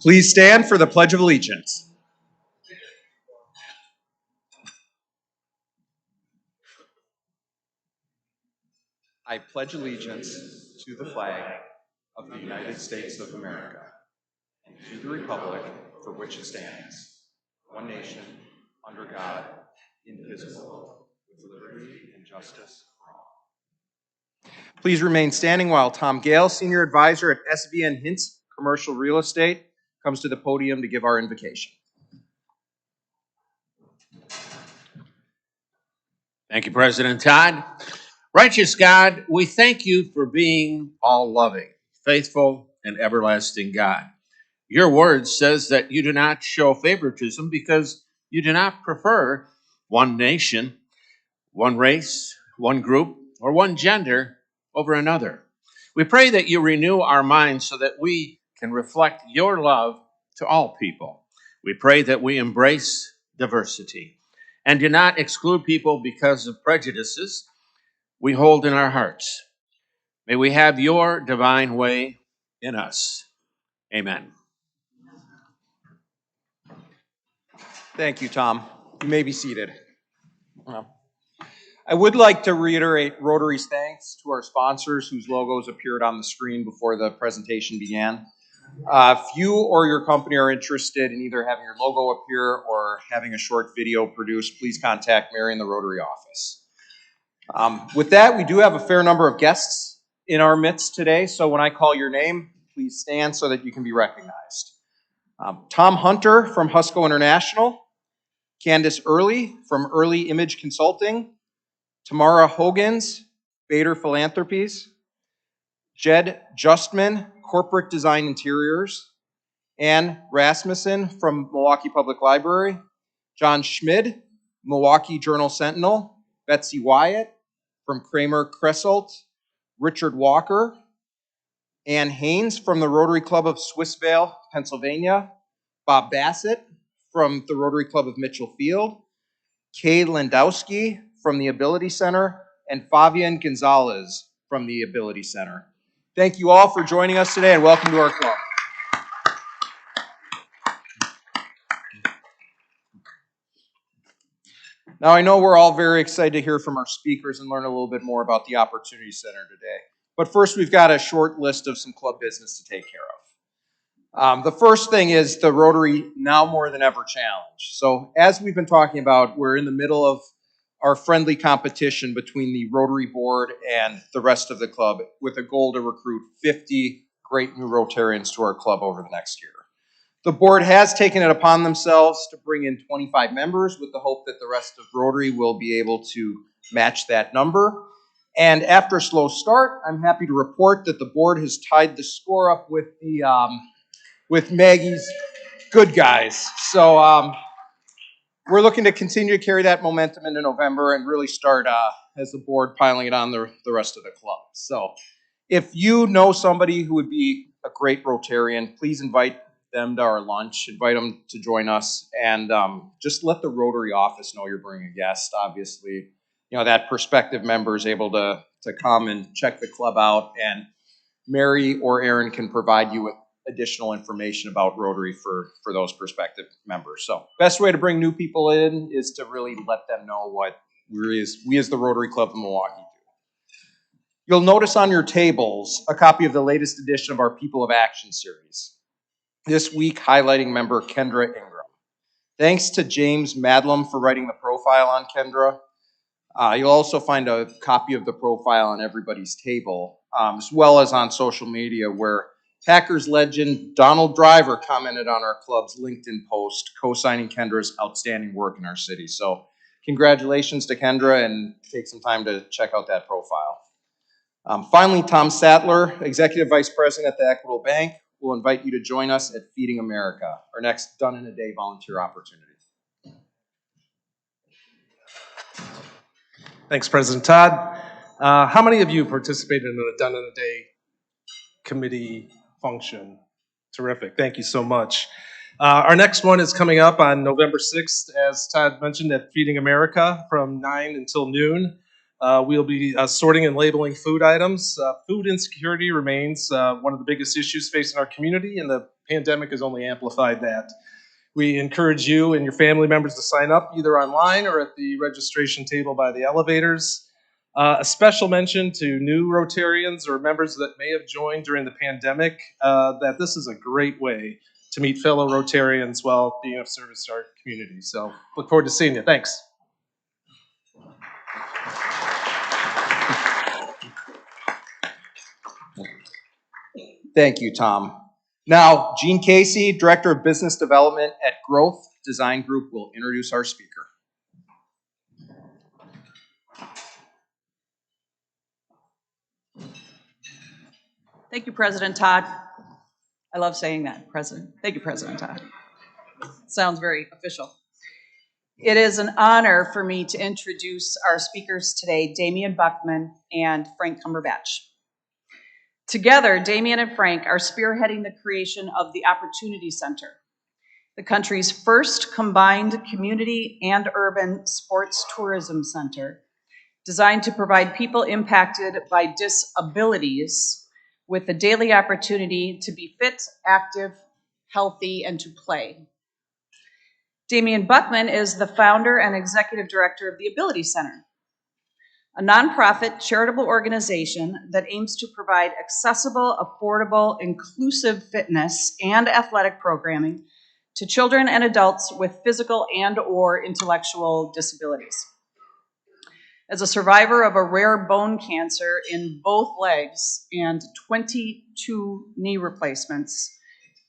Please stand for the Pledge of Allegiance. I pledge allegiance to the flag of the United States of America and to the republic for which it stands, one nation, under God, indivisible, with liberty and justice for all. Please remain standing while Tom Gale, Senior Advisor at SVN Hintz Commercial Real Estate, comes to the podium to give our invocation. Thank you, President Todd. Righteous God, we thank you for being all-loving, faithful, and everlasting God. Your word says that you do not show favoritism because you do not prefer one nation, one race, one group, or one gender over another. We pray that you renew our minds so that we can reflect your love to all people. We pray that we embrace diversity and do not exclude people because of prejudices we hold in our hearts. May we have your divine way in us. Amen. Thank you, Tom. You may be seated. I would like to reiterate Rotary's thanks to our sponsors whose logos appeared on the screen before the presentation began. If you or your company are interested in either having your logo appear or having a short video produced, please contact Mary in the Rotary office. With that, we do have a fair number of guests in our midst today, so when I call your name, please stand so that you can be recognized. Tom Hunter from Husco International, Candace Early from Early Image Consulting, Tamara Hogans, Bader Philanthropies, Jed Justman, Corporate Design Interiors, Ann Rasmussen from Milwaukee Public Library, John Schmid, Milwaukee Journal Sentinel, Betsy Wyatt from Kramer Kresselt, Richard Walker, Ann Haynes from the Rotary Club of Swissvale, Pennsylvania, Bob Bassett from the Rotary Club of Mitchell Field, Kay Landowski from the Ability Center, and Fabian Gonzalez from the Ability Center. Thank you all for joining us today and welcome to our club. Now, I know we're all very excited to hear from our speakers and learn a little bit more about the Opportunity Center today. But first, we've got a short list of some club business to take care of. The first thing is the Rotary Now More Than Ever Challenge. So as we've been talking about, we're in the middle of our friendly competition between the Rotary Board and the rest of the club with a goal to recruit 50 great new Rotarians to our club over the next year. The board has taken it upon themselves to bring in 25 members with the hope that the rest of Rotary will be able to match that number. And after a slow start, I'm happy to report that the board has tied the score up with Maggie's Good Guys. So we're looking to continue to carry that momentum into November and really start as the board piling it on the rest of the club. So if you know somebody who would be a great Rotarian, please invite them to our lunch, invite them to join us, and just let the Rotary office know you're bringing a guest. Obviously, that prospective member is able to come and check the club out, and Mary or Aaron can provide you with additional information about Rotary for those prospective members. So best way to bring new people in is to really let them know what we as the Rotary Club of Milwaukee do. You'll notice on your tables a copy of the latest edition of our People of Action series. This week highlighting member Kendra Ingram. Thanks to James Madlam for writing the profile on Kendra. You'll also find a copy of the profile on everybody's table, as well as on social media, where Packers legend Donald Driver commented on our club's LinkedIn post, co-signing Kendra's outstanding work in our city. So congratulations to Kendra, and take some time to check out that profile. Finally, Tom Sattler, Executive Vice President at the Equitable Bank, will invite you to join us at Feeding America, our next Done in a Day volunteer opportunity. Thanks, President Todd. How many of you participated in a Done in a Day committee function? Terrific. Thank you so much. Our next one is coming up on November 6th, as Todd mentioned, at Feeding America from 9 until noon. We'll be sorting and labeling food items. Food insecurity remains one of the biggest issues facing our community, and the pandemic has only amplified that. We encourage you and your family members to sign up either online or at the registration table by the elevators. A special mention to new Rotarians or members that may have joined during the pandemic, that this is a great way to meet fellow Rotarians while being of service to our community. So look forward to seeing you. Thanks. Thank you, Tom. Now, Gene Casey, Director of Business Development at Growth Design Group, will introduce our speaker. Thank you, President Todd. I love saying that, President. Thank you, President Todd. Sounds very official. It is an honor for me to introduce our speakers today, Damian Buchman and Frank Cumberbatch. Together, Damian and Frank are spearheading the creation of the Opportunity Center, the country's first combined community and urban sports tourism center, designed to provide people impacted by disabilities with the daily opportunity to be fit, active, healthy, and to play. Damian Buchman is the founder and executive director of the Ability Center, a nonprofit charitable organization that aims to provide accessible, affordable, inclusive fitness and athletic programming to children and adults with physical and/or intellectual disabilities. As a survivor of a rare bone cancer in both legs and 22 knee replacements,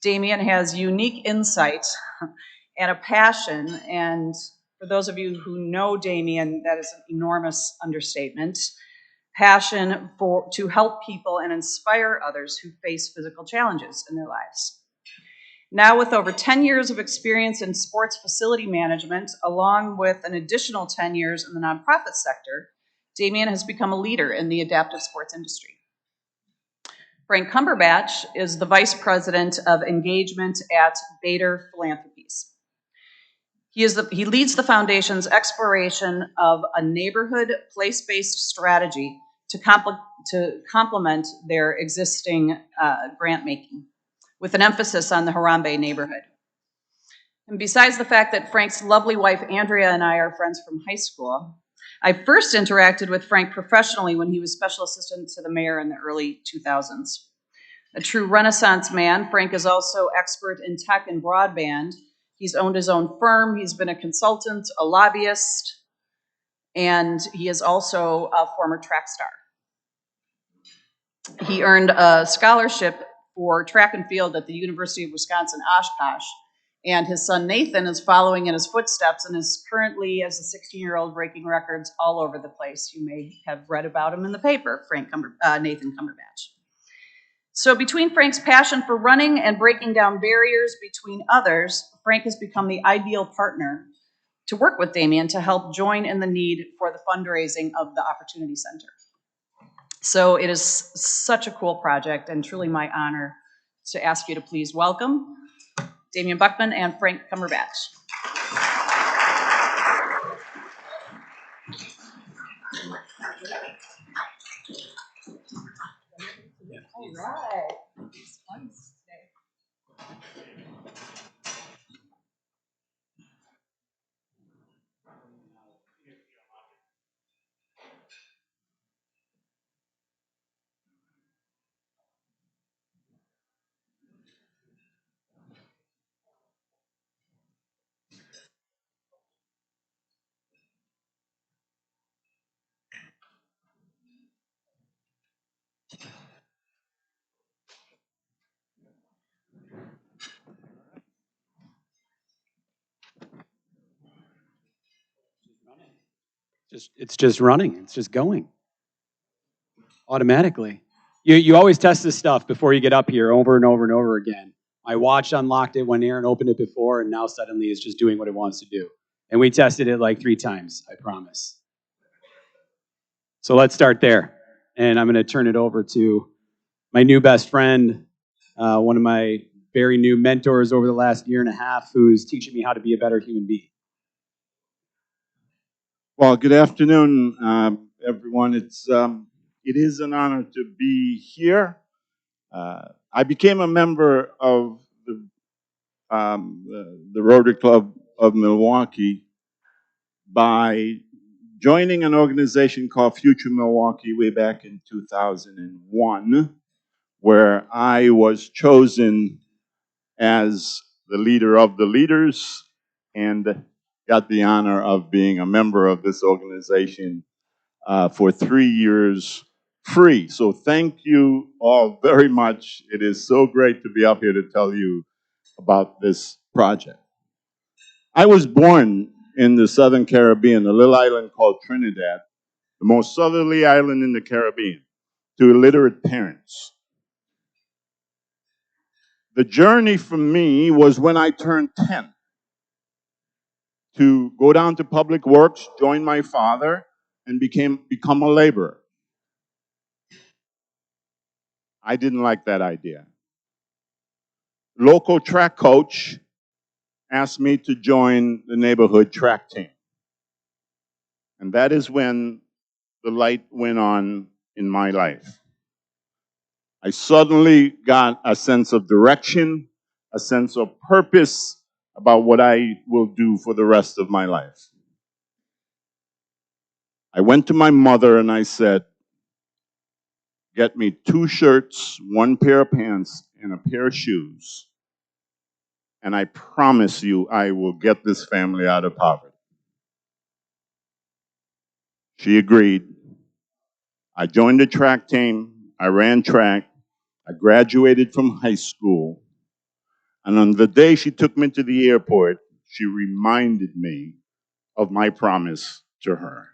Damian has unique insight and a passion, and for those of you who know Damian, that is an enormous understatement, passion to help people and inspire others who face physical challenges in their lives. Now, with over 10 years of experience in sports facility management, along with an additional 10 years in the nonprofit sector, Damian has become a leader in the adaptive sports industry. Frank Cumberbatch is the Vice President of Engagement at Bader Philanthropies. He leads the foundation's exploration of a neighborhood place-based strategy to complement their existing grant making, with an emphasis on the Harambe neighborhood. And besides the fact that Frank's lovely wife, Andrea, and I are friends from high school, I first interacted with Frank professionally when he was special assistant to the mayor in the early 2000s. A true Renaissance man, Frank is also expert in tech and broadband. He's owned his own firm, he's been a consultant, a lobbyist, and he is also a former track star. He earned a scholarship for track and field at the University of Wisconsin-Oshkosh, and his son Nathan is following in his footsteps and is currently, as a 16-year-old, breaking records all over the place. You may have read about him in the paper, Nathan Cumberbatch. So between Frank's passion for running and breaking down barriers between others, Frank has become the ideal partner to work with Damian to help join in the need for the fundraising of the Opportunity Center. So it is such a cool project and truly my honor to ask you to please welcome Damian Buchman and Frank Cumberbatch. All right. It's just running. It's just going automatically. You always test this stuff before you get up here over and over and over again. My watch unlocked it when Aaron opened it before, and now suddenly it's just doing what it wants to do. And we tested it like 3 times, I promise. So let's start there. And I'm going to turn it over to my new best friend, one of my very new mentors over the last year and a half, who's teaching me how to be a better human being. Well, good afternoon, everyone. It is an honor to be here. I became a member of the Rotary Club of Milwaukee by joining an organization called Future Milwaukee way back in 2001, where I was chosen as the leader of the leaders and got the honor of being a member of this organization for 3 years free. So thank you all very much. It is so great to be up here to tell you about this project. I was born in the Southern Caribbean, a little island called Trinidad, the most southerly island in the Caribbean, to illiterate parents. The journey for me was when I turned 10 to go down to Public Works, join my father, and become a laborer. I didn't like that idea. Local track coach asked me to join the neighborhood track team. And that is when the light went on in my life. I suddenly got a sense of direction, a sense of purpose about what I will do for the rest of my life. I went to my mother and I said, get me 2 shirts, 1 pair of pants, and a pair of shoes. And I promise you I will get this family out of poverty. She agreed. I joined the track team. I ran track. I graduated from high school. And on the day she took me to the airport, she reminded me of my promise to her.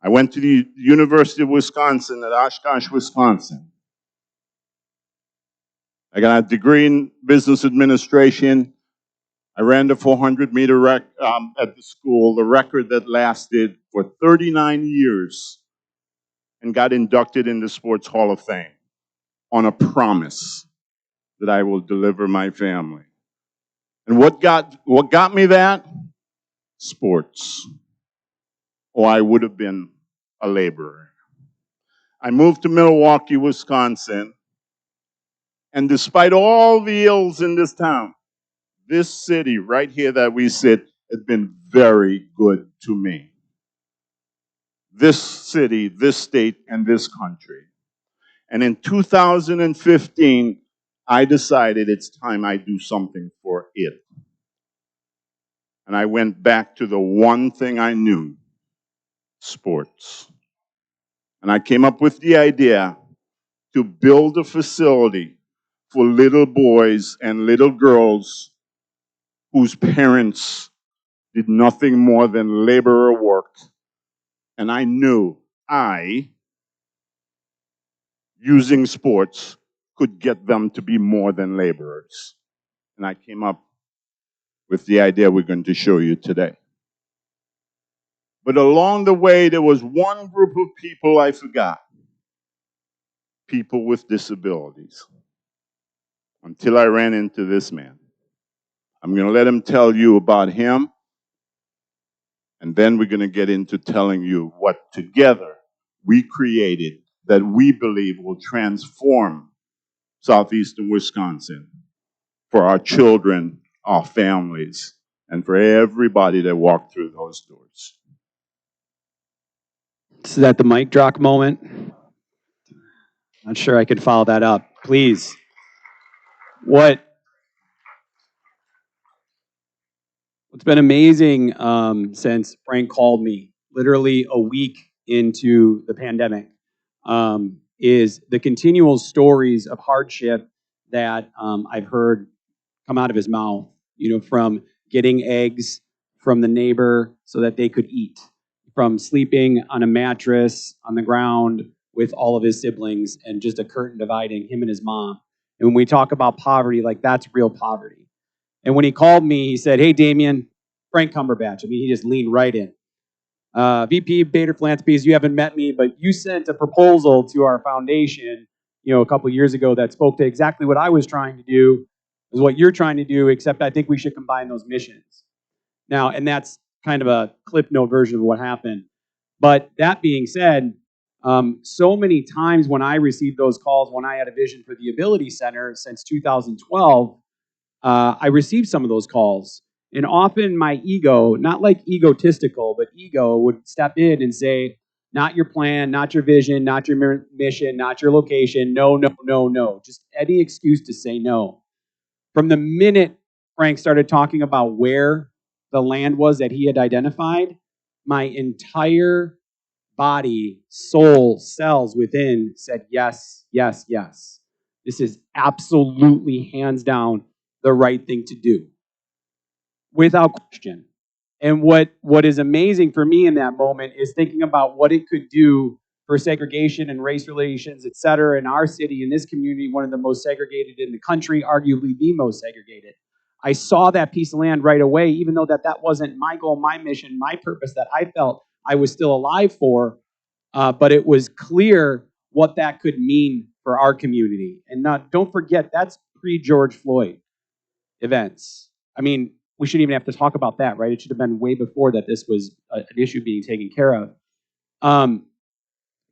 I went to the University of Wisconsin at Oshkosh, Wisconsin. I got a degree in business administration. I ran the 400-meter at the school, the record that lasted for 39 years, and got inducted in the Sports Hall of Fame on a promise that I will deliver my family. And what got me that? Sports. Or I would have been a laborer. I moved to Milwaukee, Wisconsin, and despite all the ills in this town, this city right here that we sit has been very good to me. This city, this state, and this country. And in 2015, I decided it's time I do something for it. And I went back to the one thing I knew, sports. And I came up with the idea to build a facility for little boys and little girls whose parents did nothing more than laborer work. And I knew using sports, could get them to be more than laborers. And I came up with the idea we're going to show you today. But along the way, there was one group of people I forgot. People with disabilities. Until I ran into this man. I'm going to let him tell you about him. And then we're going to get into telling you what together we created that we believe will transform southeastern Wisconsin for our children, our families, and for everybody that walked through those doors. Is that the mic drop moment? Not sure I could follow that up. Please. What's been amazing since Frank called me, literally a week into the pandemic, is the continual stories of hardship that I've heard come out of his mouth. You know, from getting eggs from the neighbor so that they could eat, from sleeping on a mattress on the ground with all of his siblings and just a curtain dividing him and his mom. And when we talk about poverty, like that's real poverty. And when he called me, he said, "Hey, Damian, Frank Cumberbatch." I mean, he just leaned right in. VP Bader Philanthropies, you haven't met me, but you sent a proposal to our foundation, you know, a couple years ago that spoke to exactly what I was trying to do, is what you're trying to do, except I think we should combine those missions. Now, and that's kind of a clip note version of what happened. But that being said, so many times when I received those calls, when I had a vision for the Ability Center since 2012, I received some of those calls. And often my ego, not like egotistical, but ego would step in and say, not your plan, not your vision, not your mission, not your location. No, no, no, no. Just any excuse to say no. From the minute Frank started talking about where the land was that he had identified, my entire body, soul, cells within said yes, yes, yes. This is absolutely hands down the right thing to do, without question. And what is amazing for me in that moment is thinking about what it could do for segregation and race relations, et cetera, in our city, in this community, one of the most segregated in the country, arguably the most segregated. I saw that piece of land right away, even though that wasn't my goal, my mission, my purpose that I felt I was still alive for, but it was clear what that could mean for our community. And don't forget, that's pre-George Floyd events. I mean, we shouldn't even have to talk about that, right? It should have been way before that this was an issue being taken care of.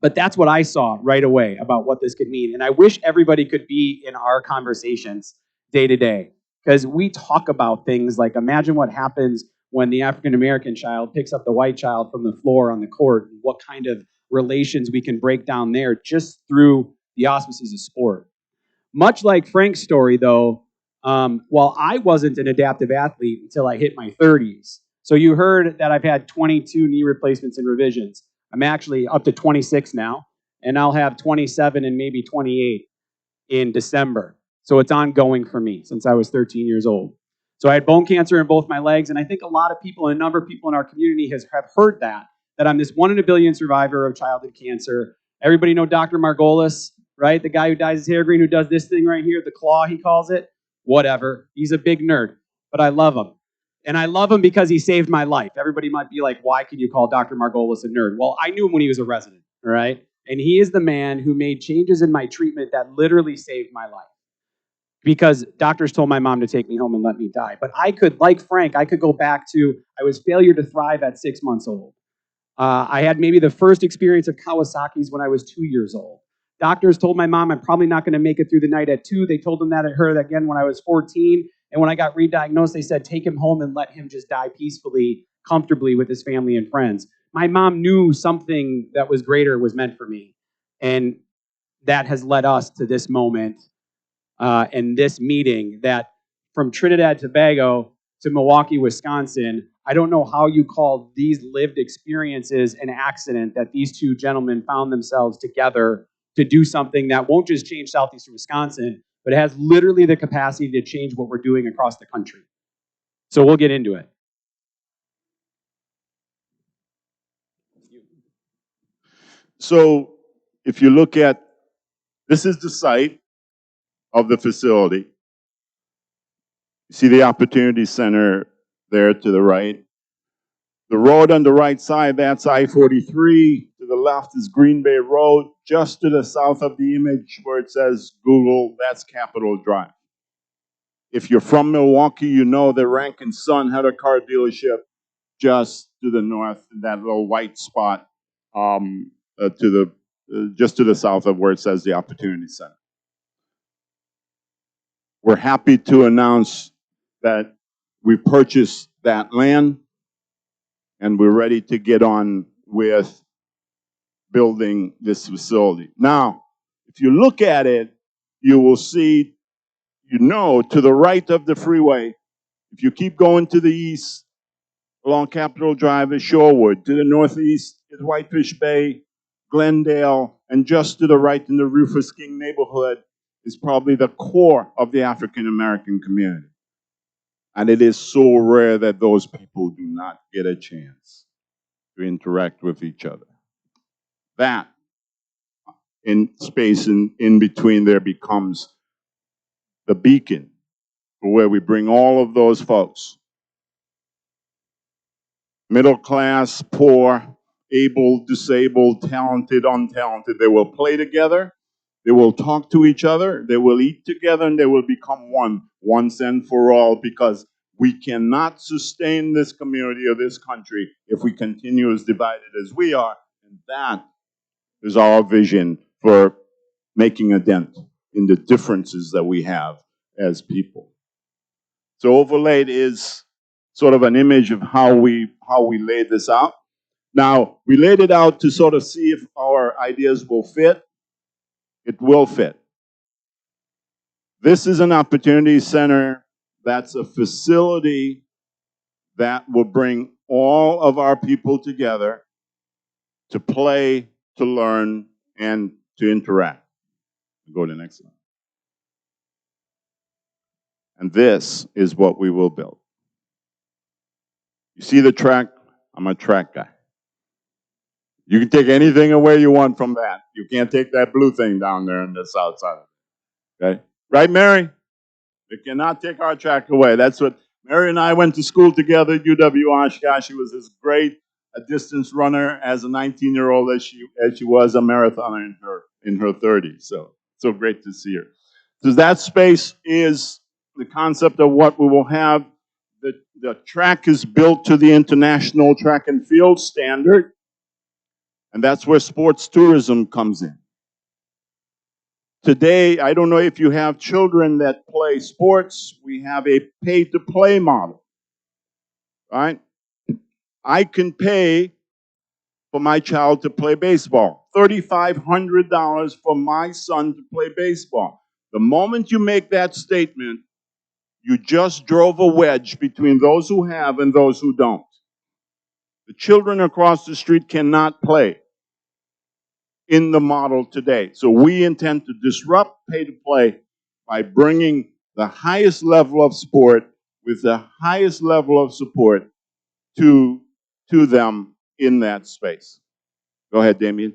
But that's what I saw right away about what this could mean. And I wish everybody could be in our conversations day to day, because we talk about things like, imagine what happens when the African-American child picks up the white child from the floor on the court, and what kind of relations we can break down there just through the auspices of sport. Much like Frank's story, though, while I wasn't an adaptive athlete until I hit my 30s. So you heard that I've had 22 knee replacements and revisions. I'm actually up to 26 now, and I'll have 27 and maybe 28 in December. So it's ongoing for me since I was 13 years old. So I had bone cancer in both my legs, and I think a lot of people, and a number of people in our community have heard that I'm this 1 in a billion survivor of childhood cancer. Everybody know Dr. Margolis, right? The guy who dyes his hair green, who does this thing right here, the claw, he calls it. Whatever. He's a big nerd, but I love him. And I love him because he saved my life. Everybody might be like, why can you call Dr. Margolis a nerd? Well, I knew him when he was a resident, all right? And he is the man who made changes in my treatment that literally saved my life. Because doctors told my mom to take me home and let me die. But I could, like Frank, I could go back to, I was failure to thrive at 6 months old. I had maybe the first experience of Kawasaki's when I was 2 years old. Doctors told my mom I'm probably not going to make it through the night at 2. They told them that at her again when I was 14. And when I got re-diagnosed, they said, take him home and let him just die peacefully, comfortably with his family and friends. My mom knew something that was greater was meant for me. And that has led us to this moment and this meeting that from Trinidad and Tobago to Milwaukee, Wisconsin, I don't know how you call these lived experiences an accident that these two gentlemen found themselves together to do something that won't just change southeastern Wisconsin, but it has literally the capacity to change what we're doing across the country. So we'll get into it. So if you look at, this is the site of the facility. You see the Opportunity Center there to the right. The road on the right side, that's I-43. To the left is Green Bay Road. Just to the south of the image where it says Google, that's Capitol Drive. If you're from Milwaukee, you know that Rankin Son had a car dealership just to the north, in that little white spot, just to the south of where it says the Opportunity Center. We're happy to announce that we purchased that land and we're ready to get on with building this facility. Now, if you look at it, you will see, to the right of the freeway, if you keep going to the east, along Capitol Drive is Shorewood. To the northeast is Whitefish Bay, Glendale, and just to the right in the Rufus King neighborhood is probably the core of the African American community. And it is so rare that those people do not get a chance to interact with each other. That in space in between there becomes the beacon for where we bring all of those folks. Middle class, poor, able, disabled, talented, untalented. They will play together. They will talk to each other. They will eat together, and they will become one, once and for all, because we cannot sustain this community or this country if we continue as divided as we are. And that is our vision for making a dent in the differences that we have as people. So overlaid is sort of an image of how we laid this out. Now, we laid it out to sort of see if our ideas will fit. It will fit. This is an opportunity center. That's a facility that will bring all of our people together to play, to learn, and to interact. Go to the next one. And this is what we will build. You see the track? I'm a track guy. You can take anything away you want from that. You can't take that blue thing down there on the south side. Okay? Right, Mary? They cannot take our track away. That's what Mary and I went to school together at UW Oshkosh. She was as great a distance runner as a 19-year-old as she was a marathoner in her 30s. So great to see her. So that space is the concept of what we will have. The track is built to the international track and field standard, and that's where sports tourism comes in. Today, I don't know if you have children that play sports. We have a pay-to-play model, right? I can pay for my child to play baseball. $3,500 for my son to play baseball. The moment you make that statement, you just drove a wedge between those who have and those who don't. The children across the street cannot play in the model today. So we intend to disrupt pay-to-play by bringing the highest level of sport with the highest level of support to them in that space. Go ahead, Damian.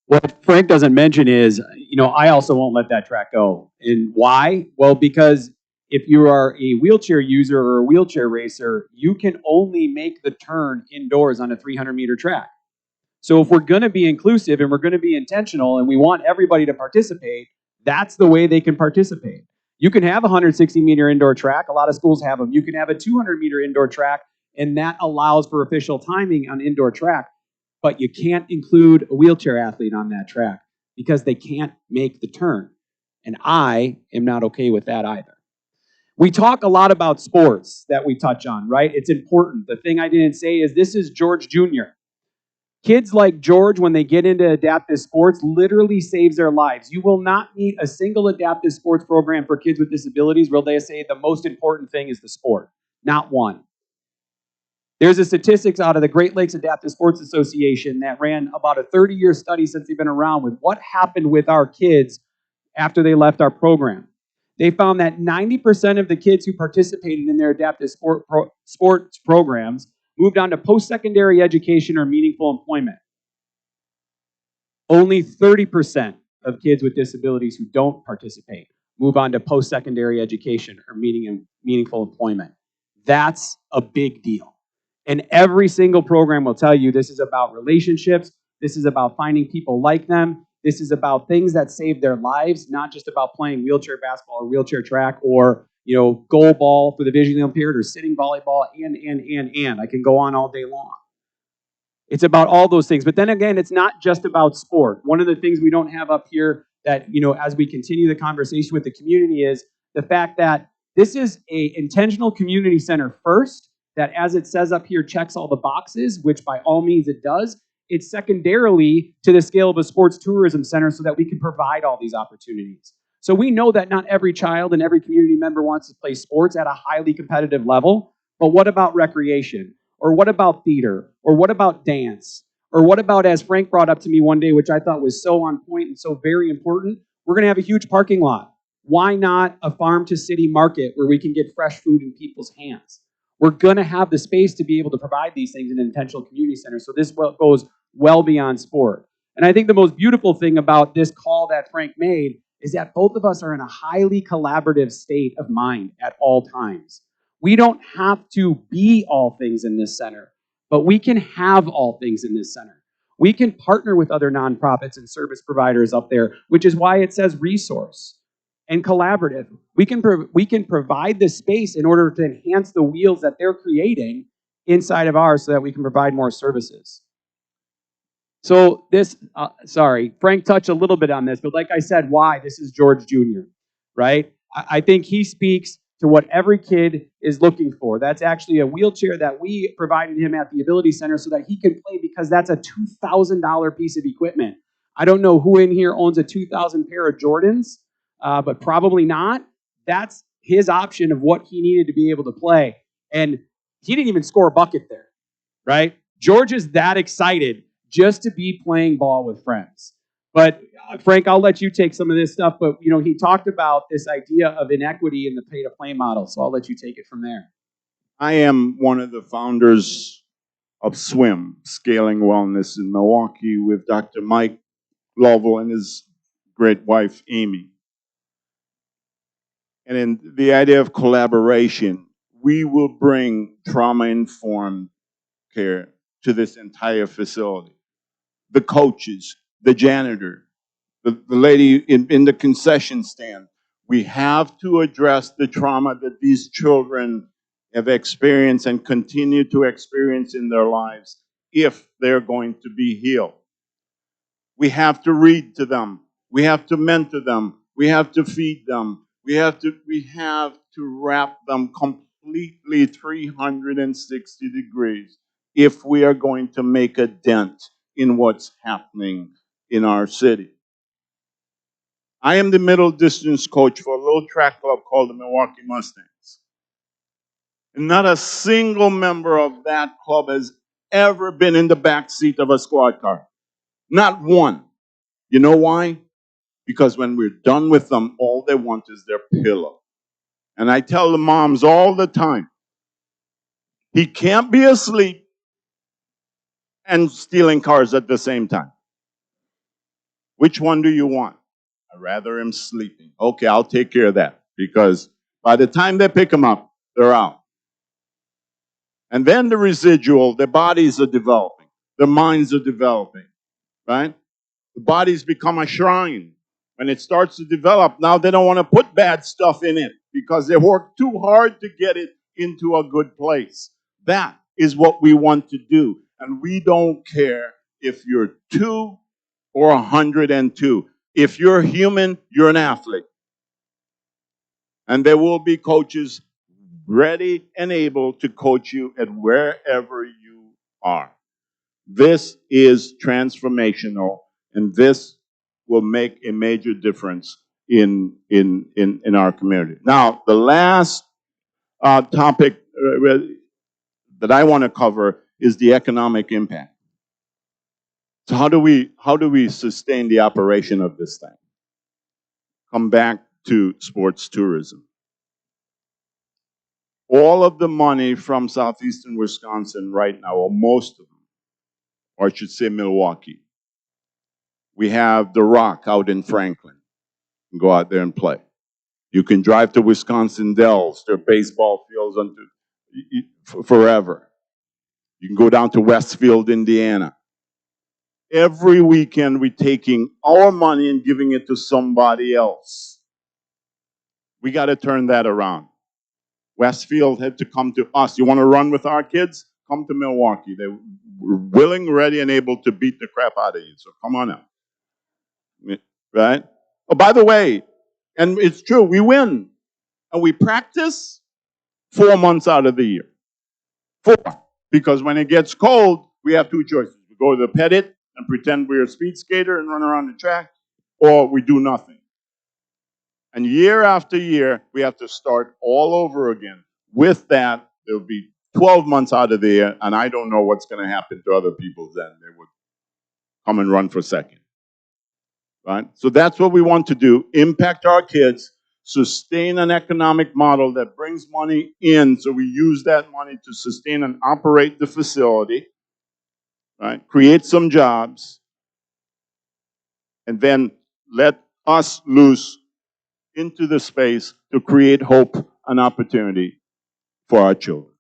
What Frank doesn't mention is, I also won't let that track go. And why? Well, because if you are a wheelchair user or a wheelchair racer, you can only make the turn indoors on a 300-meter track. So if we're going to be inclusive and we're going to be intentional and we want everybody to participate, that's the way they can participate. You can have a 160-meter indoor track. A lot of schools have them. You can have a 200-meter indoor track, and that allows for official timing on indoor track. But you can't include a wheelchair athlete on that track because they can't make the turn. And I am not okay with that either. We talk a lot about sports that we touch on, right? It's important. The thing I didn't say is this is George Jr. Kids like George, when they get into adaptive sports, literally saves their lives. You will not meet a single adaptive sports program for kids with disabilities where they say the most important thing is the sport. Not one. There's a statistics out of the Great Lakes Adaptive Sports Association that ran about a 30-year study since they've been around with what happened with our kids after they left our program. They found that 90% of the kids who participated in their adaptive sports programs moved on to post-secondary education or meaningful employment. Only 30% of kids with disabilities who don't participate move on to post-secondary education or meaningful employment. That's a big deal. And every single program will tell you this is about relationships, this is about finding people like them, this is about things that save their lives, not just about playing wheelchair basketball or wheelchair track or goal ball for the visually impaired or sitting volleyball and. I can go on all day long. It's about all those things. But then again, it's not just about sport. One of the things we don't have up here that, as we continue the conversation with the community is the fact that this is an intentional community center first, that as it says up here, checks all the boxes, which by all means it does. It's secondarily to the scale of a sports tourism center so that we can provide all these opportunities. So we know that not every child and every community member wants to play sports at a highly competitive level, but what about recreation? Or what about theater? Or what about dance? Or what about, as Frank brought up to me one day, which I thought was so on point and so very important, we're going to have a huge parking lot. Why not a farm-to-city market where we can get fresh food in people's hands? We're going to have the space to be able to provide these things in an intentional community center. So this goes well beyond sport. And I think the most beautiful thing about this call that Frank made is that both of us are in a highly collaborative state of mind at all times. We don't have to be all things in this center, but we can have all things in this center. We can partner with other nonprofits and service providers up there, which is why it says resource and collaborative. We can provide the space in order to enhance the wheels that they're creating inside of ours so that we can provide more services. So this, Frank touched a little bit on this, but like I said, why? This is George Jr., right? I think he speaks to what every kid is looking for. That's actually a wheelchair that we provided him at the Ability Center so that he can play, because that's a $2,000 piece of equipment. I don't know who in here owns a 2,000 pair of Jordans, but probably not. That's his option of what he needed to be able to play. And he didn't even score a bucket there, right? George is that excited just to be playing ball with friends. But Frank, I'll let you take some of this stuff, but he talked about this idea of inequity in the pay-to-play model, so I'll let you take it from there. I am one of the founders of SWIM, Scaling Wellness in Milwaukee, with Dr. Mike Lovell and his great wife, Amy. And in the idea of collaboration, we will bring trauma-informed care to this entire facility. The coaches, the janitor, the lady in the concession stand. We have to address the trauma that these children have experienced and continue to experience in their lives if they're going to be healed. We have to read to them. We have to mentor them. We have to feed them. We have to wrap them completely 360 degrees if we are going to make a dent in what's happening in our city. I am the middle distance coach for a little track club called the Milwaukee Mustangs. And not a single member of that club has ever been in the back seat of a squad car. Not one. You know why? Because when we're done with them, all they want is their pillow. And I tell the moms all the time, he can't be asleep and stealing cars at the same time. Which one do you want? I'd rather him sleeping. Okay, I'll take care of that, because by the time they pick him up, they're out. And then the residual, their bodies are developing. Their minds are developing, right? The bodies become a shrine. When it starts to develop, now they don't want to put bad stuff in it because they work too hard to get it into a good place. That is what we want to do. And we don't care if you're 2 or 102. If you're human, you're an athlete. And there will be coaches ready and able to coach you at wherever you are. This is transformational, and this will make a major difference in our community. Now, the last topic that I want to cover is the economic impact. So how do we sustain the operation of this thing? Come back to sports tourism. All of the money from southeastern Wisconsin right now, or most of them, or I should say Milwaukee. We have the Rock out in Franklin. You can go out there and play. You can drive to Wisconsin Dells. There are baseball fields forever. You can go down to Westfield, Indiana. Every weekend we're taking our money and giving it to somebody else. We got to turn that around. Westfield had to come to us. You want to run with our kids? Come to Milwaukee. They were willing, ready, and able to beat the crap out of you. So come on out. Right? Oh, by the way, and it's true, we win. And we practice 4 months out of the year. 4. Because when it gets cold, we have 2 choices. We go to the Pettit and pretend we're a speed skater and run around the track, or we do nothing. And year after year, we have to start all over again. With that, there'll be 12 months out of the year, and I don't know what's going to happen to other people then. They would come and run for second. Right? So that's what we want to do, impact our kids, sustain an economic model that brings money in, so we use that money to sustain and operate the facility, right? Create some jobs, and then let us loose into the space to create hope and opportunity for our children.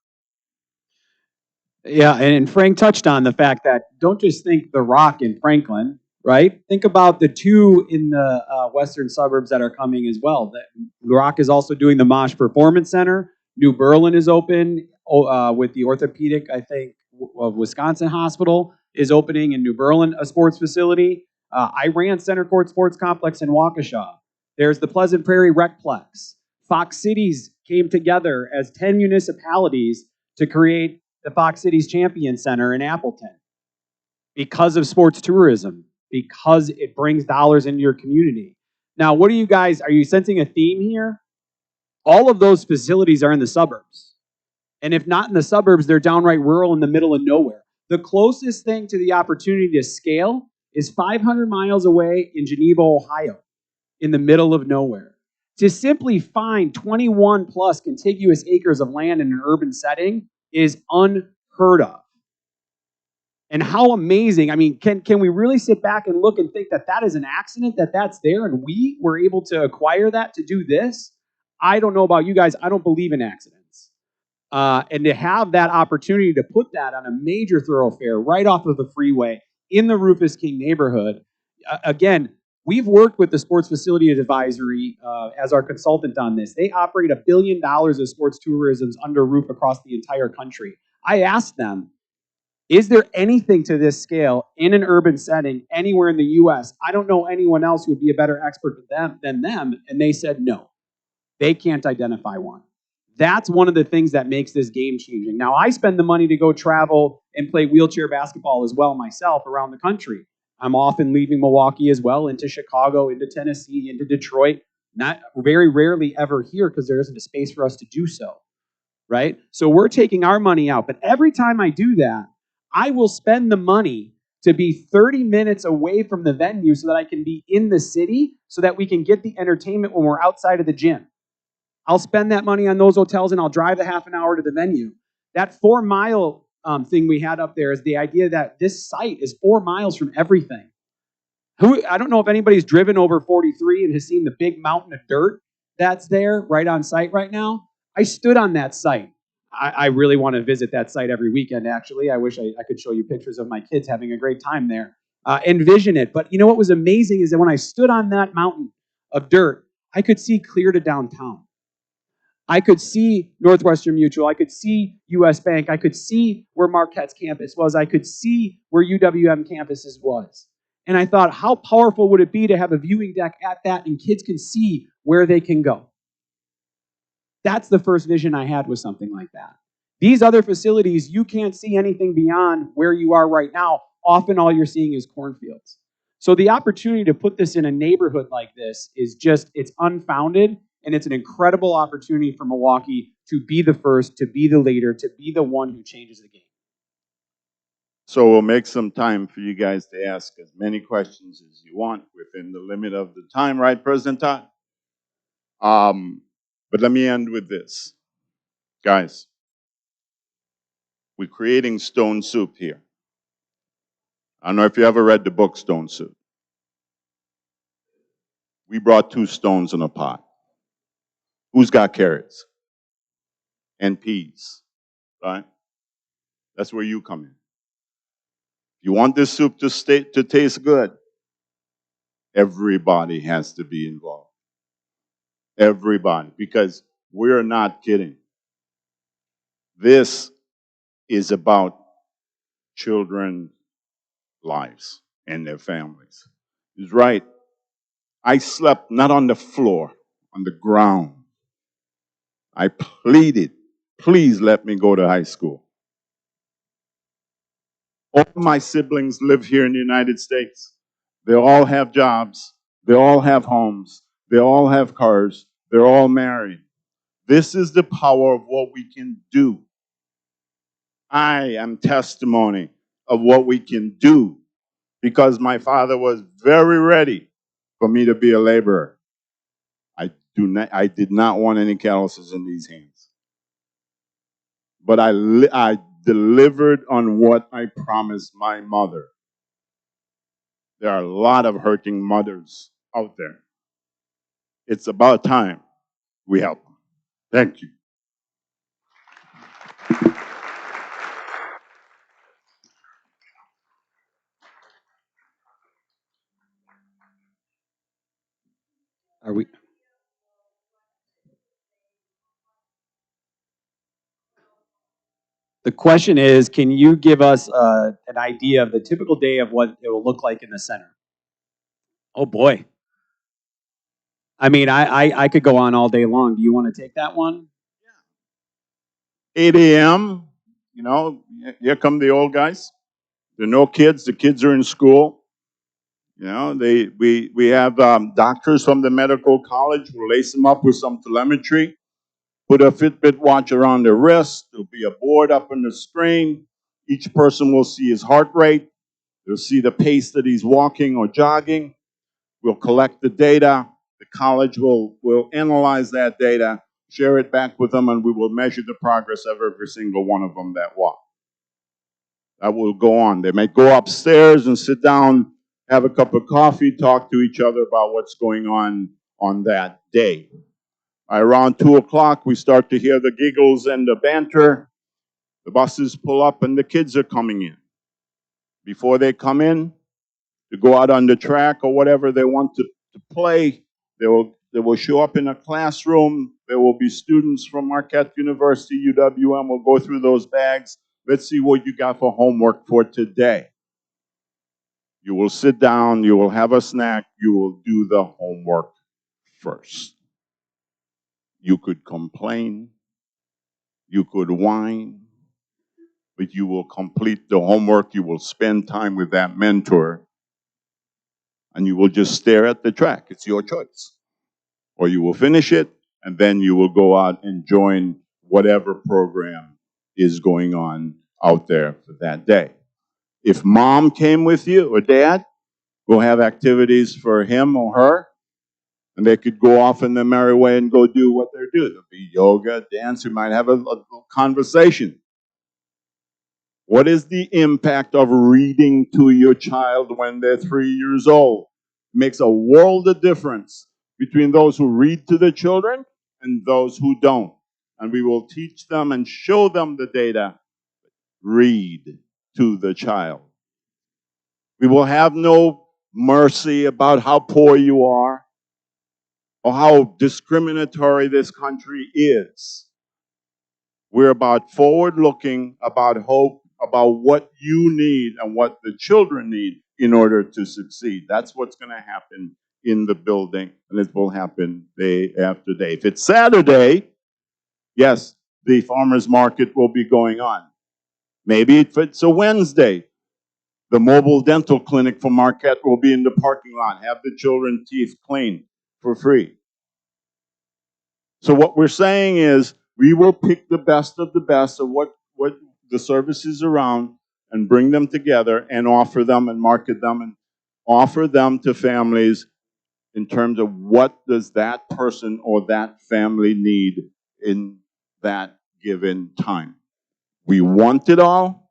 Yeah, and Frank touched on the fact that don't just think the Rock in Franklin, right? Think about the 2 in the western suburbs that are coming as well. The Rock is also doing the Mosh Performance Center. New Berlin is open with the orthopedic, I think, of Wisconsin Hospital is opening in New Berlin, a sports facility. I ran Center Court Sports Complex in Waukesha. There's the Pleasant Prairie Recplex. Fox Cities came together as 10 municipalities to create the Fox Cities Champion Center in Appleton because of sports tourism, because it brings dollars into your community. Now, what are you sensing a theme here? All of those facilities are in the suburbs. And if not in the suburbs, they're downright rural in the middle of nowhere. The closest thing to the opportunity to scale is 500 miles away in Geneva, Ohio, in the middle of nowhere. To simply find 21 plus contiguous acres of land in an urban setting is unheard of. And how amazing, I mean, can we really sit back and look and think that that is an accident, that that's there, and we were able to acquire that to do this? I don't know about you guys, I don't believe in accidents. And to have that opportunity to put that on a major thoroughfare right off of the freeway in the Rufus King neighborhood, again, we've worked with the Sports Facility Advisory as our consultant on this. They operate $1 billion of sports tourism under roof across the entire country. I asked them, is there anything to this scale in an urban setting anywhere in the U.S.? I don't know anyone else who would be a better expert than them. And they said no. They can't identify one. That's one of the things that makes this game changing. Now, I spend the money to go travel and play wheelchair basketball as well myself around the country. I'm often leaving Milwaukee as well, into Chicago, into Tennessee, into Detroit. Not very rarely ever here because there isn't a space for us to do so, right? So we're taking our money out. But every time I do that, I will spend the money to be 30 minutes away from the venue so that I can be in the city so that we can get the entertainment when we're outside of the gym. I'll spend that money on those hotels and I'll drive a half an hour to the venue. That 4 mile thing we had up there is the idea that this site is 4 miles from everything. I don't know if anybody's driven over 43 and has seen the big mountain of dirt that's there right on site right now. I stood on that site. I really want to visit that site every weekend, actually. I wish I could show you pictures of my kids having a great time there. Envision it. But you know what was amazing is that when I stood on that mountain of dirt, I could see clear to downtown. I could see Northwestern Mutual. I could see U.S. Bank. I could see where Marquette's campus was. I could see where UWM campuses was. And I thought, how powerful would it be to have a viewing deck at that and kids can see where they can go? That's the first vision I had with something like that. These other facilities, you can't see anything beyond where you are right now. Often all you're seeing is cornfields. So the opportunity to put this in a neighborhood like this is just, it's unfounded, and it's an incredible opportunity for Milwaukee to be the first, to be the leader, to be the one who changes the game. So we'll make some time for you guys to ask as many questions as you want within the limit of the time, right, President Todd? But let me end with this. Guys, we're creating Stone Soup here. I don't know if you ever read the book Stone Soup. We brought 2 stones in a pot. Who's got carrots? And peas, right? That's where you come in. If you want this soup to taste good, everybody has to be involved. Everybody, because we're not kidding. This is about children's lives and their families. He's right. I slept not on the floor, on the ground. I pleaded, please let me go to high school. All my siblings live here in the United States. They all have jobs. They all have homes. They all have cars. They're all married. This is the power of what we can do. I am testimony of what we can do because my father was very ready for me to be a laborer. I did not want any calluses in these hands. But I delivered on what I promised my mother. There are a lot of hurting mothers out there. It's about time we help them. Thank you. Are we? The question is, can you give us an idea of the typical day of what it will look like in the center? Oh boy. I mean, I could go on all day long. Do you want to take that one? 8 a.m., you know, here come the old guys. There are no kids. The kids are in school. You know, we have doctors from the medical college. We'll lace them up with some telemetry. Put a Fitbit watch around their wrist. There'll be a board up on the screen. Each person will see his heart rate. They'll see the pace that he's walking or jogging. We'll collect the data. The college will analyze that data, share it back with them, and we will measure the progress of every single one of them that walk. That will go on. They may go upstairs and sit down, have a cup of coffee, talk to each other about what's going on that day. Around 2 o'clock, we start to hear the giggles and the banter. The buses pull up and the kids are coming in. Before they come in, to go out on the track or whatever they want to play, they will show up in a classroom. There will be students from Marquette University, UWM will go through those bags. Let's see what you got for homework for today. You will sit down, you will have a snack, you will do the homework first. You could complain, you could whine, but you will complete the homework, you will spend time with that mentor, and you will just stare at the track. It's your choice. Or you will finish it, and then you will go out and join whatever program is going on out there for that day. If mom came with you, or dad, we'll have activities for him or her, and they could go off in their merry way and go do what they're doing. There'll be yoga, dance, we might have a conversation. What is the impact of reading to your child when they're 3 years old? It makes a world of difference between those who read to the children and those who don't. And we will teach them and show them the data. Read to the child. We will have no mercy about how poor you are or how discriminatory this country is. We're about forward looking, about hope, about what you need and what the children need in order to succeed. That's what's going to happen in the building, and it will happen day after day. If it's Saturday, Yes, the farmer's market will be going on. Maybe if it's a Wednesday, the mobile dental clinic for Marquette will be in the parking lot. Have the children's teeth cleaned for free. So what we're saying is we will pick the best of what the services around and bring them together and offer them and market them and offer them to families in terms of what does that person or that family need in that given time. We want it all.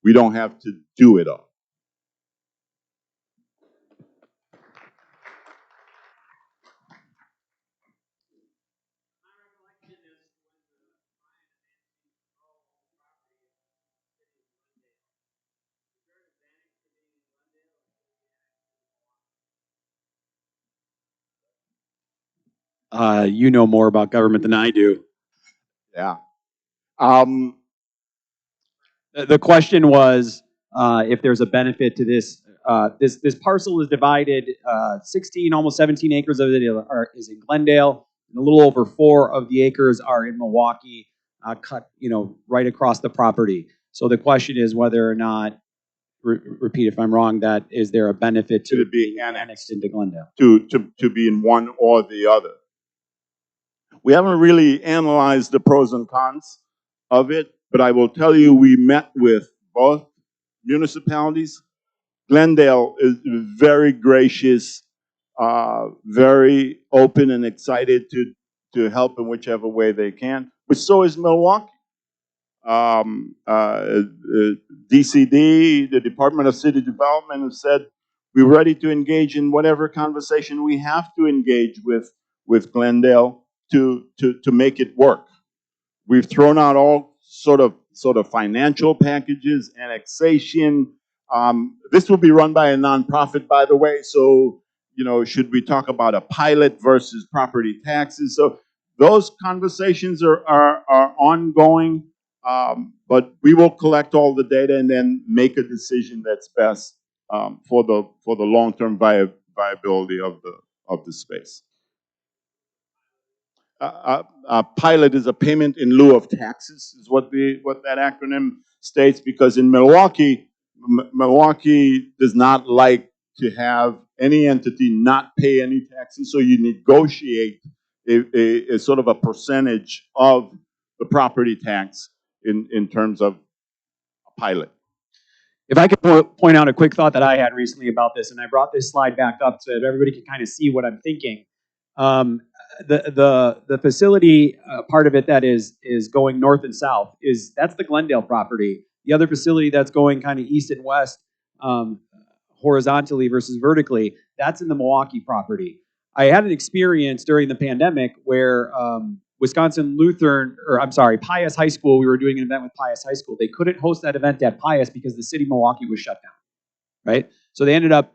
We don't have to do it all. You know more about government than I do. Yeah. The question was if there's a benefit to this. This parcel is divided. 16, almost 17 acres of it is in Glendale, and a little over 4 of the acres are in Milwaukee, cut right across the property. So the question is whether or not, repeat if I'm wrong, that is there a benefit to it be annexed into Glendale? To be in one or the other. We haven't really analyzed the pros and cons of it, but I will tell you we met with both municipalities. Glendale is very gracious, very open and excited to help in whichever way they can, but so is Milwaukee. DCD, the Department of City Development, has said we're ready to engage in whatever conversation we have to engage with Glendale to make it work. We've thrown out all sort of financial packages, annexation. This will be run by a nonprofit, by the way. So, should we talk about a pilot versus property taxes? So those conversations are ongoing. But we will collect all the data and then make a decision that's best for the long-term viability of the space. A pilot is a payment in lieu of taxes, is what that acronym states. Because in Milwaukee, Milwaukee does not like to have any entity not pay any taxes, so you negotiate a sort of a percentage of the property tax in terms of a pilot. If I could point out a quick thought that I had recently about this, and I brought this slide back up so that everybody can kind of see what I'm thinking. The facility part of it that is going north and south that's the Glendale property. The other facility that's going kind of east and west, horizontally versus vertically, that's in the Milwaukee property. I had an experience during the pandemic where Pius High School, we were doing an event with Pius High School. They couldn't host that event at Pius because the city of Milwaukee was shut down, right? So they ended up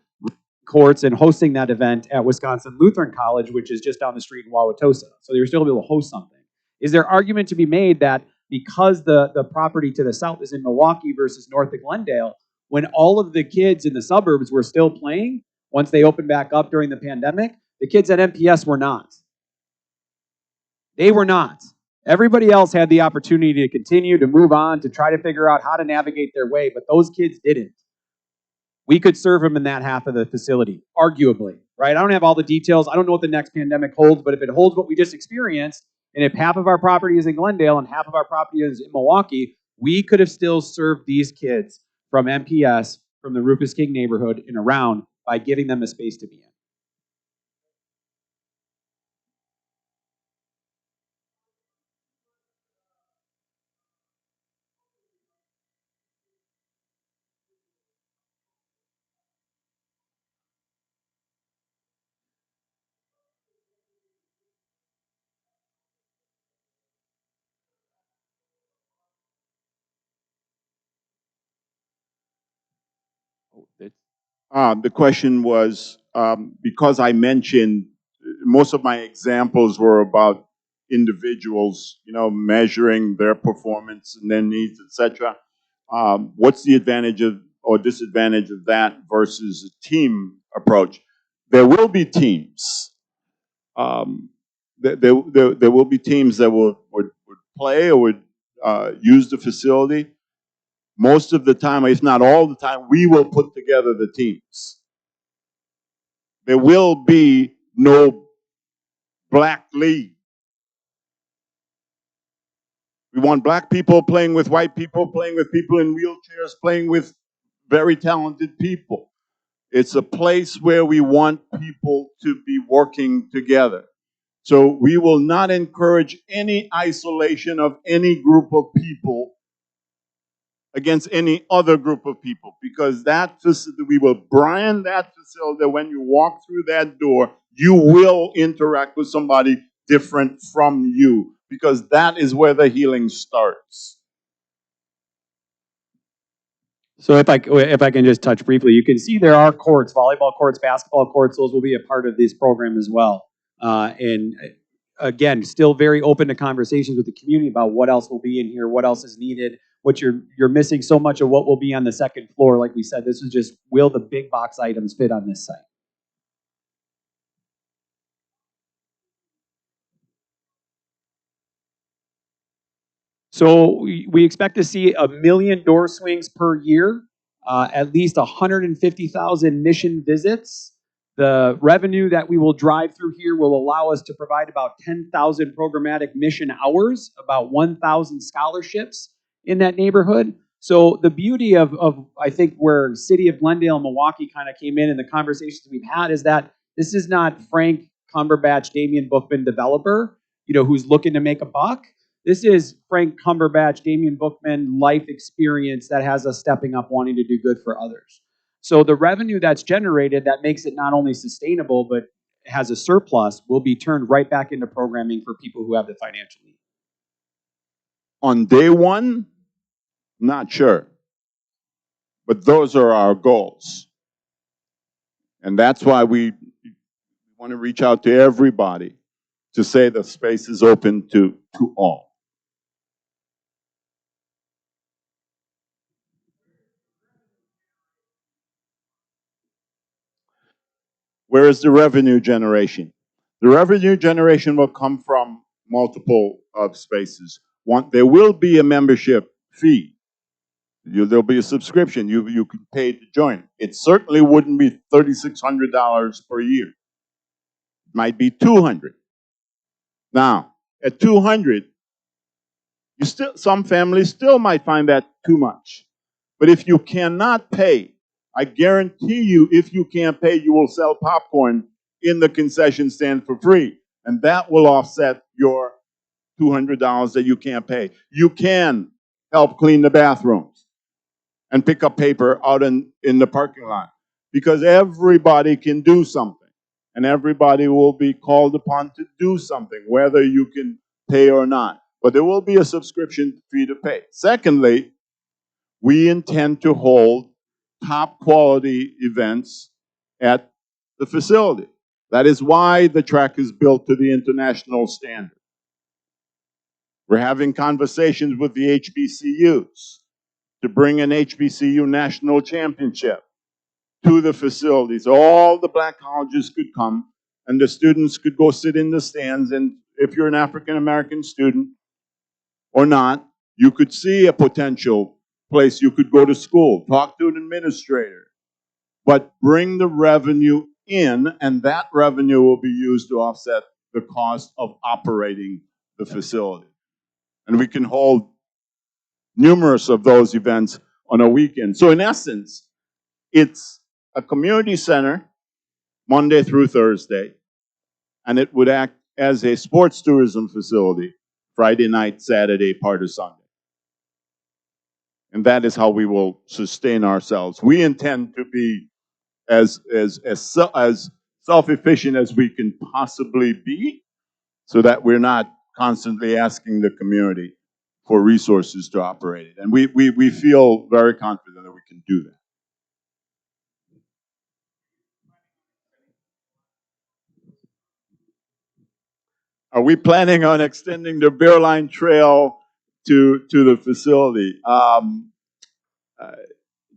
courts and hosting that event at Wisconsin Lutheran College, which is just down the street in Wauwatosa. So they were still able to host something. Is there argument to be made that because the property to the south is in Milwaukee versus north of Glendale, when all of the kids in the suburbs were still playing, once they opened back up during the pandemic, the kids at MPS were not. They were not. Everybody else had the opportunity to continue to move on, to try to figure out how to navigate their way, but those kids didn't. We could serve them in that half of the facility, arguably, right? I don't have all the details. I don't know what the next pandemic holds, but if it holds what we just experienced, and if half of our property is in Glendale and half of our property is in Milwaukee, we could have still served these kids from MPS, from the Rufus King neighborhood and around by giving them a space to be in. The question was, because I mentioned most of my examples were about individuals, measuring their performance and their needs, etc. What's the advantage of or disadvantage of that versus a team approach? There will be teams. There will be teams that would play or would use the facility, most of the time, if not all the time, we will put together the teams. There will be no black league. We want black people playing with white people, playing with people in wheelchairs, playing with very talented people. It's a place where we want people to be working together. So we will not encourage any isolation of any group of people against any other group of people, because that facility, we will brand that facility. When you walk through that door, you will interact with somebody different from you, because that is where the healing starts. So if I can just touch briefly, you can see there are courts, volleyball courts, basketball courts. Those will be a part of this program as well. And again, still very open to conversations with the community about what else will be in here, what else is needed, what you're missing so much of what will be on the second floor. Like we said, this is just, will the big box items fit on this site? So we expect to see 1 million door swings per year, at least 150,000 mission visits. The revenue that we will drive through here will allow us to provide about 10,000 programmatic mission hours, about 1,000 scholarships in that neighborhood. So the beauty of I think where City of Glendale and Milwaukee kind of came in the conversations we've had is that this is not Frank Cumberbatch, Damian Buchman developer, who's looking to make a buck. This is Frank Cumberbatch, Damian Buchman life experience that has us stepping up, wanting to do good for others. So the revenue that's generated that makes it not only sustainable, but has a surplus, will be turned right back into programming for people who have the financial need. On day one, not sure. But those are our goals. And that's why we want to reach out to everybody to say the space is open to all. Where is the revenue generation? The revenue generation will come from multiple spaces. One, there will be a membership fee. There'll be a subscription. You can pay to join. It certainly wouldn't be $3,600 per year. It might be $200. Now, at $200, some families still might find that too much. But if you cannot pay, I guarantee you, if you can't pay, you will sell popcorn in the concession stand for free. And that will offset your $200 that you can't pay. You can help clean the bathrooms and pick up paper out in the parking lot, because everybody can do something. And everybody will be called upon to do something, whether you can pay or not. But there will be a subscription fee to pay. Secondly, we intend to hold top quality events at the facility. That is why the track is built to the international standard. We're having conversations with the HBCUs to bring an HBCU national championship to the facilities. All the black colleges could come, and the students could go sit in the stands, and if you're an African American student or not, you could see a potential place you could go to school, talk to an administrator, but bring the revenue in, and that revenue will be used to offset the cost of operating the facility. And we can hold numerous of those events on a weekend. So in essence, it's a community center Monday through Thursday, and it would act as a sports tourism facility Friday night, Saturday, part of Sunday. And that is how we will sustain ourselves. We intend to be as self-efficient as we can possibly be, so that we're not constantly asking the community for resources to operate it. And we feel very confident that we can do that. Are we planning on extending the Bear Line Trail to the facility?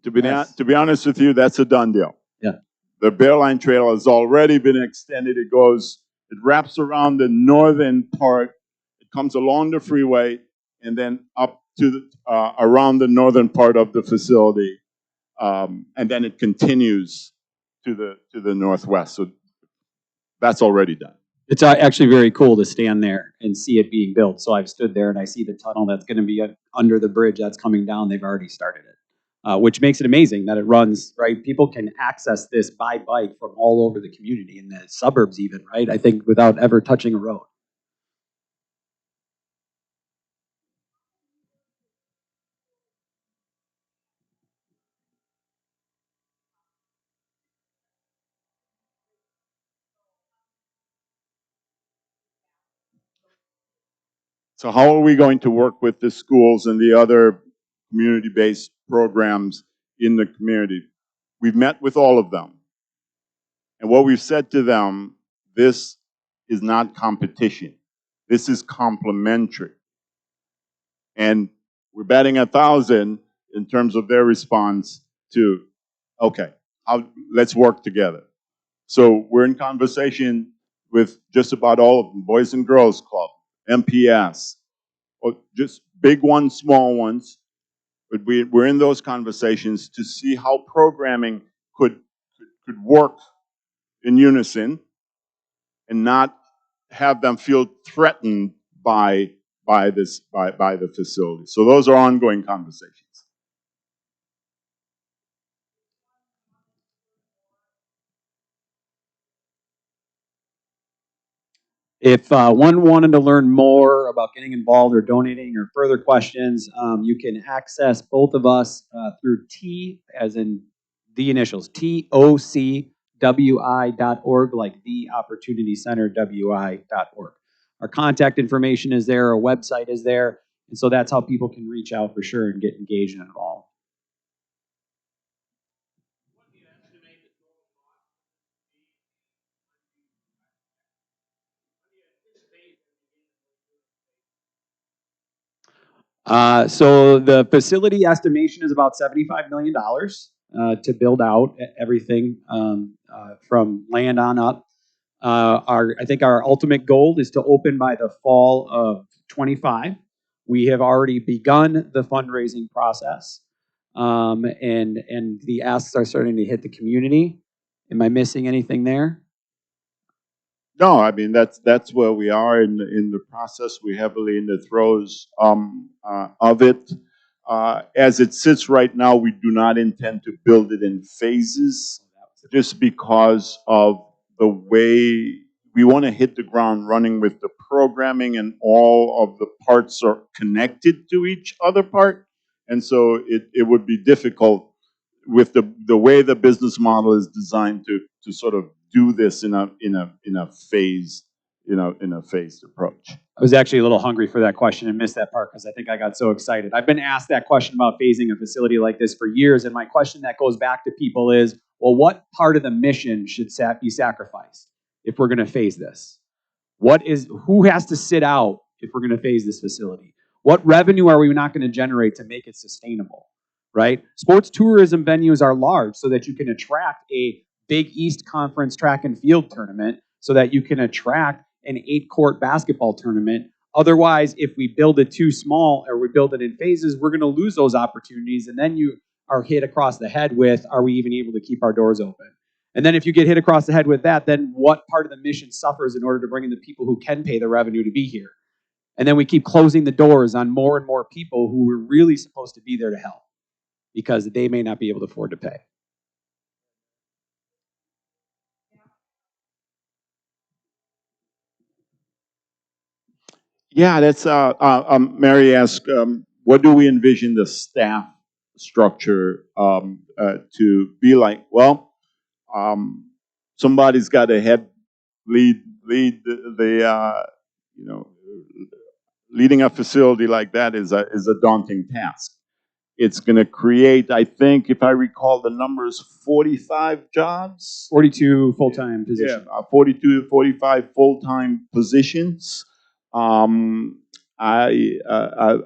To be honest with you, that's a done deal. Yeah. The Bear Line Trail has already been extended. It wraps around the northern part. It comes along the freeway. and then up to around the northern part of the facility, and then it continues to the northwest. So that's already done. It's actually very cool to stand there and see it being built. So I've stood there and I see the tunnel that's going to be under the bridge that's coming down. They've already started it, which makes it amazing that it runs, right? People can access this by bike from all over the community, in the suburbs even, right? I think without ever touching a road. So how are we going to work with the schools and the other community-based programs in the community? We've met with all of them. And what we've said to them, this is not competition. This is complementary. And we're batting 1,000 in terms of their response to, okay, let's work together. So we're in conversation with just about all of them, Boys and Girls Club, MPS, or just big ones, small ones. But we're in those conversations to see how programming could work in unison and not have them feel threatened by the facility. So those are ongoing conversations. If one wanted to learn more about getting involved or donating or further questions, you can access both of us through T, as in the initials, TOCWI.org, like the Opportunity Center, WI.org. Our contact information is there, our website is there, and so that's how people can reach out for sure and get engaged and involved. So the facility estimation is about $75 million to build out everything from land on up. I think our ultimate goal is to open by the fall of 25. We have already begun the fundraising process, and the asks are starting to hit the community. Am I missing anything there? No, I mean that's where we are in the process. We're heavily in the throes of it. As it sits right now, we do not intend to build it in phases, just because of the way we want to hit the ground running with the programming, and all of the parts are connected to each other part, and so it would be difficult with the way the business model is designed to sort of do this in a phased approach. I was actually a little hungry for that question and missed that part because I think I got so excited. I've been asked that question about phasing a facility like this for years, and my question that goes back to people is, well, what part of the mission should be sacrificed if we're going to phase this? Who has to sit out if we're going to phase this facility? What revenue are we not going to generate to make it sustainable, right? Sports tourism venues are large so that you can attract a Big East Conference track and field tournament, so that you can attract an 8-court basketball tournament. Otherwise, if we build it too small or we build it in phases, we're going to lose those opportunities. And then you are hit across the head with, are we even able to keep our doors open? And then if you get hit across the head with that, then what part of the mission suffers in order to bring in the people who can pay the revenue to be here? And then we keep closing the doors on more and more people who were really supposed to be there to help, because they may not be able to afford to pay. Yeah, that's Mary asked, what do we envision the staff structure to be like? Well, somebody's got to lead the leading a facility like that is a daunting task. It's going to create, I think, if I recall the numbers, 45 jobs? 42 full-time positions. Yeah, 42 to 45 full-time positions. I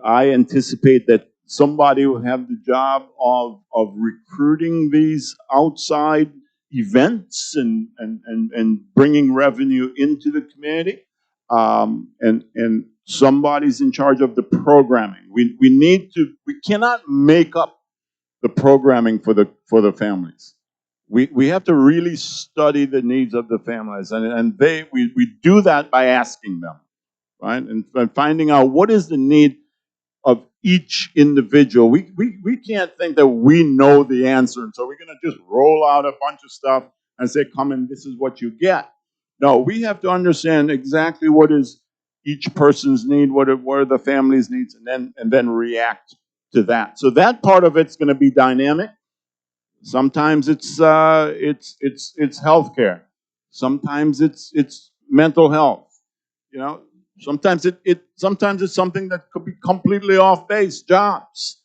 anticipate that somebody will have the job of recruiting these outside events and bringing revenue into the community. And Somebody's in charge of the programming. We cannot make up the programming for the families. We have to really study the needs of the families, and we do that by asking them, right? And finding out what is the need of each individual. We can't think that we know the answer, and so we're going to just roll out a bunch of stuff and say, come and this is what you get. No, we have to understand exactly what is each person's need, what are the family's needs, and then react to that. So that part of it's going to be dynamic. Sometimes it's healthcare. Sometimes it's mental health. You know, sometimes sometimes it's something that could be completely off base. Jobs.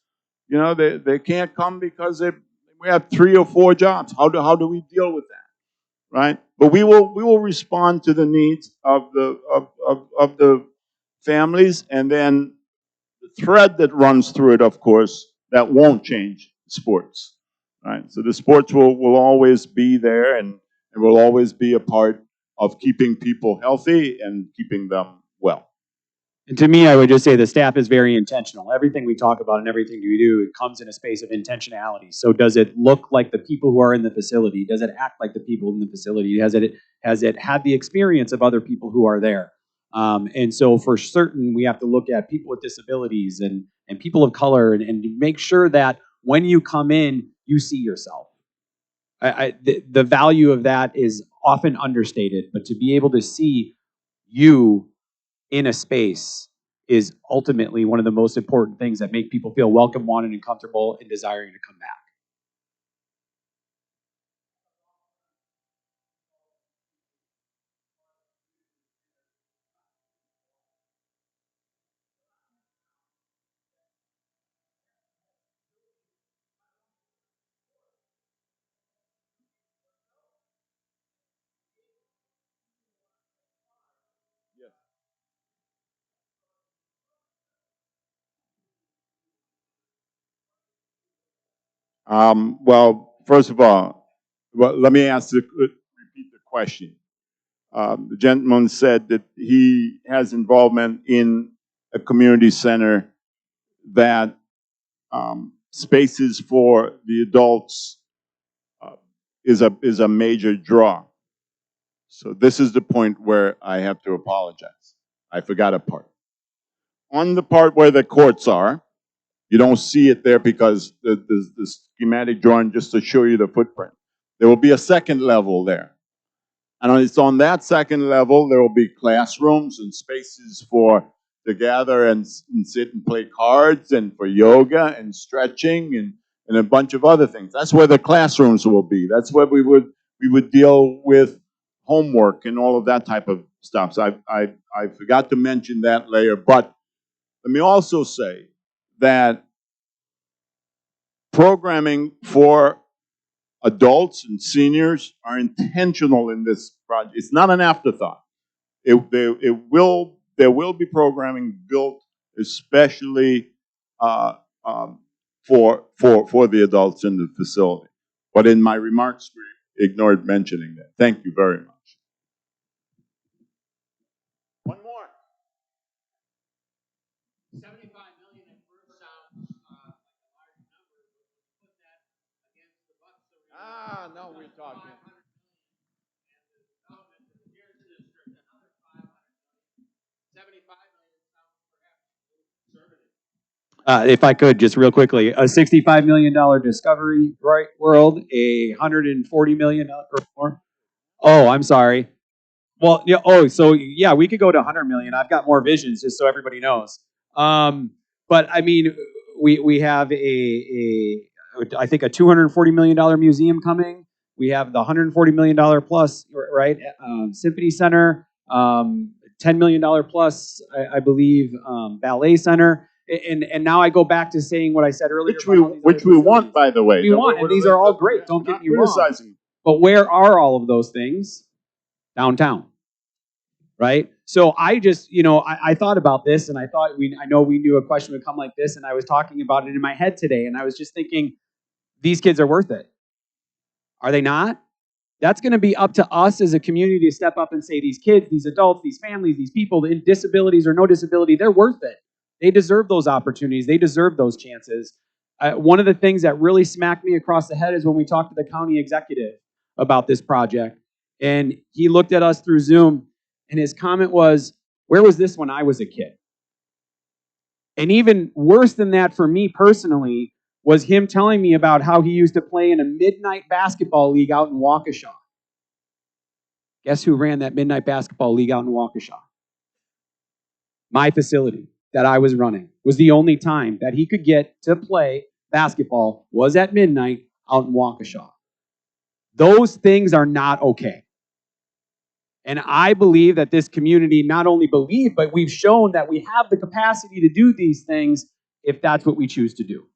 You know, they can't come because we have 3 or 4 jobs. How do we deal with that? Right? But we will respond to the needs of the families, and then the thread that runs through it, of course, that won't change sports. Right? So the sports will always be there, and will always be a part of keeping people healthy and keeping them well. And to me, I would just say the staff is very intentional. Everything we talk about and everything we do, it comes in a space of intentionality. So does it look like the people who are in the facility? Does it act like the people in the facility? Has it had the experience of other people who are there? And so for certain, we have to look at people with disabilities and people of color and make sure that when you come in, you see yourself. The value of that is often understated, but to be able to see you in a space is ultimately one of the most important things that make people feel welcome, wanted, and comfortable and desiring to come back. Well, first of all, let me repeat the question. The gentleman said that he has involvement in a community center that spaces for the adults is a major draw. So this is the point where I have to apologize. I forgot a part. On the part where the courts are, you don't see it there because the schematic drawing just to show you the footprint. There will be a second level there. And it's on that second level, there will be classrooms and spaces to gather and sit and play cards, and for yoga and stretching and a bunch of other things. That's where the classrooms will be. That's where we would deal with homework and all of that type of stuff. So I forgot to mention that layer. But let me also say that programming for adults and seniors are intentional in this project. It's not an afterthought. There will be programming built especially for the adults in the facility. But in my remarks, we ignored mentioning that. Thank you very much. One more. 75 million at first sounds like a large number, but when you put that against the Bucks Arena, No, we're talking. 500 million, and the development of the Gears District, another 500 million. 75 million sounds perhaps a little conservative. If I could, just real quickly, a $65 million Discovery World, a $140 million or more. Oh, I'm sorry. Well, yeah. Oh, so yeah, we could go to 100 million. I've got more visions, just so everybody knows. But I mean, we have I think a $240 million museum coming. We have the $140 million plus, right? Symphony Center, $10 million plus, I believe, ballet center. And now I go back to saying what I said earlier. Which we want, by the way. We want, and these are all great. Don't get me wrong. But where are all of those things? Downtown, right? So I just, I thought about this, and I know we knew a question would come like this, and I was talking about it in my head today, and I was just thinking, these kids are worth it. Are they not? That's going to be up to us as a community to step up and say, these kids, these adults, these families, these people, in disabilities or no disability, they're worth it. They deserve those opportunities. They deserve those chances. One of the things that really smacked me across the head is when we talked to the county executive about this project. And he looked at us through Zoom, and his comment was, where was this when I was a kid? And even worse than that for me personally was him telling me about how he used to play in a midnight basketball league out in Waukesha. Guess who ran that midnight basketball league out in Waukesha? My facility that I was running was the only time that he could get to play basketball was at midnight out in Waukesha. Those things are not okay. And I believe that this community not only believe, but we've shown that we have the capacity to do these things if that's what we choose to do.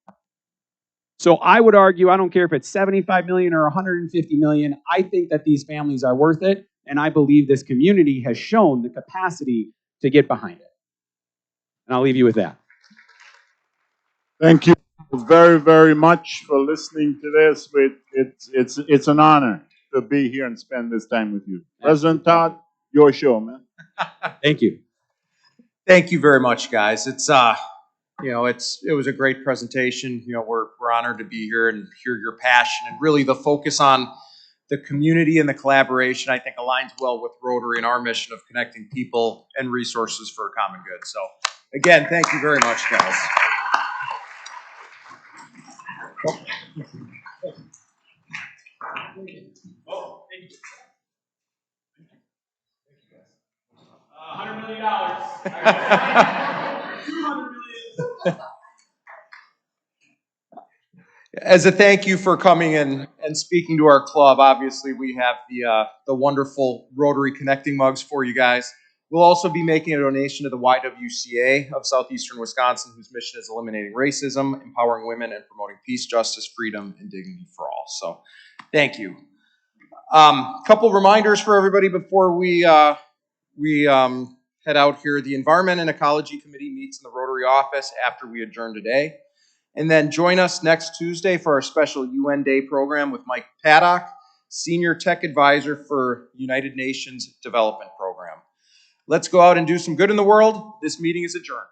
So I would argue, I don't care if it's 75 million or 150 million, I think that these families are worth it, and I believe this community has shown the capacity to get behind it. And I'll leave you with that. Thank you very, very much for listening to this. It's an honor to be here and spend this time with you. President Todd, your show, man. Thank you. Thank you very much, guys. It's it was a great presentation. We're honored to be here and hear your passion, and really the focus on the community and the collaboration, I think, aligns well with Rotary and our mission of connecting people and resources for a common good. So again, thank you very much, guys. $100 million. $200 million. As a thank you for coming in and speaking to our club, obviously we have the wonderful Rotary Connecting mugs for you guys. We'll also be making a donation to the YWCA of Southeastern Wisconsin, whose mission is eliminating racism, empowering women, and promoting peace, justice, freedom, and dignity for all. So thank you. Couple reminders for everybody before we head out here. The Environment and Ecology Committee meets in the Rotary office after we adjourn today. And then join us next Tuesday for our special UN Day program with Mike Paddock, Senior Tech Advisor for United Nations Development Program. Let's go out and do some good in the world. This meeting is adjourned.